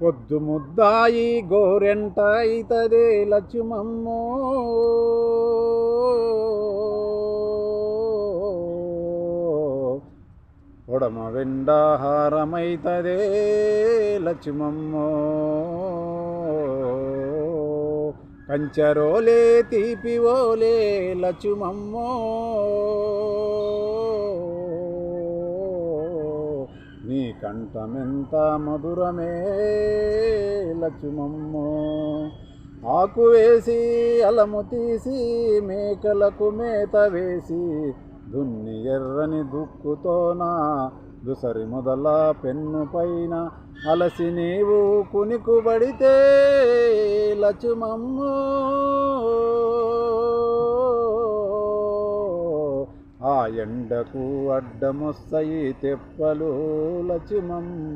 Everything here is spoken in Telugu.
పొద్దు ముద్దాయి గోరెంట అయితదే లక్ష్మమ్మో, పొడమ వెండాహారమైతదే లక్ష్మమ్మో, కంచరోలే తీపివోలే లక్ష్మమ్మో, నీ కంఠమెంత మధురమే లక్ష్మమ్మో. ఆకు వేసి అలము తీసి మేకలకు మేత వేసి దున్ని ఎర్రని దుక్కుతోన దుసరి మొదల పెన్ను పైన అలసి నీవు కునికుబడితే లక్ష్మమ్మో, ఆ ఎండకు అడ్డమొస్తాయి తెప్పలు లక్ష్మమ్మ.